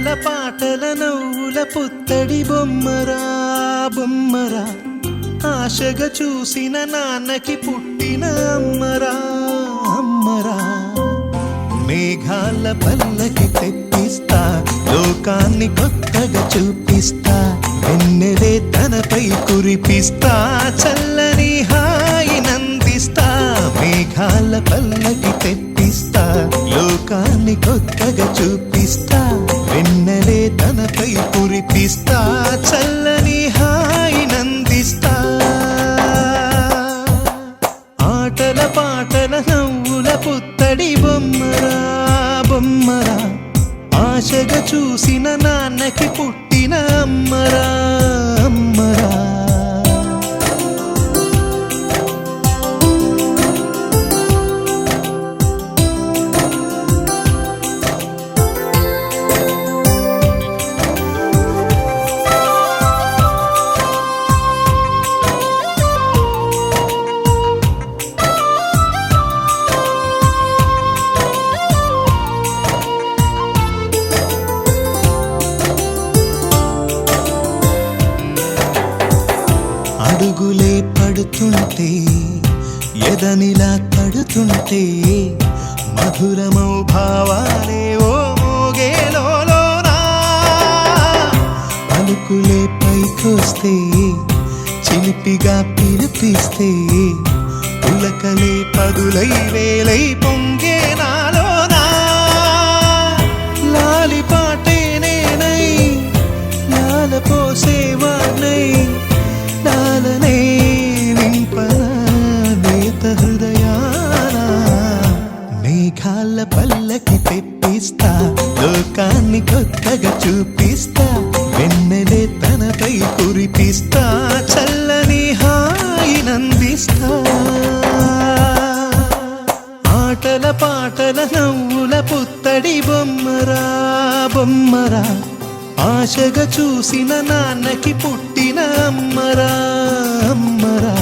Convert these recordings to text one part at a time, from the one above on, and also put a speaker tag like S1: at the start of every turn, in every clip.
S1: ఆటల పాటల నవ్వుల పుత్తడి బొమ్మరా బొమ్మరా, ఆశగా చూసిన నాన్నకి పుట్టిన అమ్మరా అమ్మరా. మేఘాల పల్లకి తెప్పిస్తా, లోకాన్ని కొత్తగా చూపిస్తా, వెన్నెలే తనపై కురిపిస్తా, చల్లని హాయి నందిస్తా. మేఘాల పల్లకి తెప్పిస్తా, లోకాన్ని కొత్తగా చూపిస్తా, వెన్నెలే తనపై కురిపిస్తా, చల్లని హాయి నందిస్తా. ఆటల పాటల నవ్వుల పుత్తడి బొమ్మరా బొమ్మరా, ఆశగా చూసిన నాన్నకి పుట్టిన అమ్మరా అమ్మరా. అడుగులే పడుతుంటే ఎదనిలా తడుతుంటే, మధురమౌ భావాలే ఓ మోగేలోనా. పలుకులే పైకొస్తే చిలిపిగా పిలిపిస్తే, పులకలే పదులై వేలై పొంగే నాలోనా. లాలి పాటే నేనై లాల పోసేవాణ్ణై, లాలనే నింపనా నేత హృదయానా. మేఘాల పల్లకి తెప్పిస్తా, లోకాన్ని కొత్తగా చూపిస్తా, వెన్నెలే తనపై కురిపిస్తా, చల్లని హాయి నందిస్తా. ఆటల పాటల నవ్వుల పుత్తడి బొమ్మరా బొమ్మరా, ఆశగా చూసిన నాన్నకి పుట్టిన అమ్మరా అమ్మరా.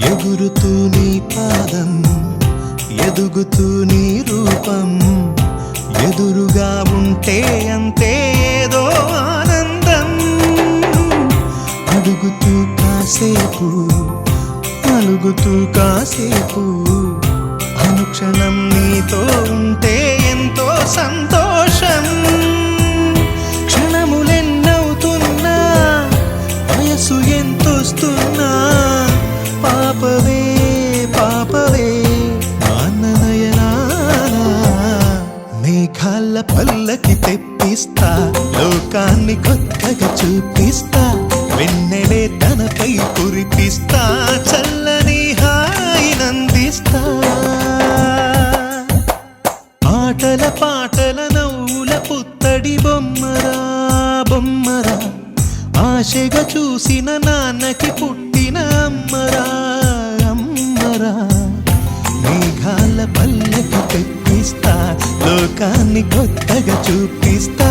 S1: ఎగురుతూ నీ పాదం, ఎదుగుతూ నీ రూపం, ఎదురుగా ఉంటే అంతే ఏదో ఆనందం. అడుగుతూ కాసేపు, అలుగుతూ కాసేపు, అనుక్షణం నీతో ఉంటే ఎంతో సంతోషం. క్షణములెన్నవుతున్నా, వయసు ఎంతొస్తున్నా, పాపవే పాపవే నాన్ననయనా. మేఘాల పల్లకి తెప్పిస్తా, లోకాన్ని కొత్తగా చూపిస్తా, వెన్నెలే తనపై కురిపిస్తా, చల్లని హాయి నందిస్తా. ఆటల పాటల నవ్వుల పుత్తడి బొమ్మరా బొమ్మరా, ఆశగా చూసిన నాన్నకి పుట్టిన అమ్మరా అమ్మరా. మేఘాల పల్లకి తెప్పిస్తా, లోకాన్ని కొత్తగా చూపిస్తా,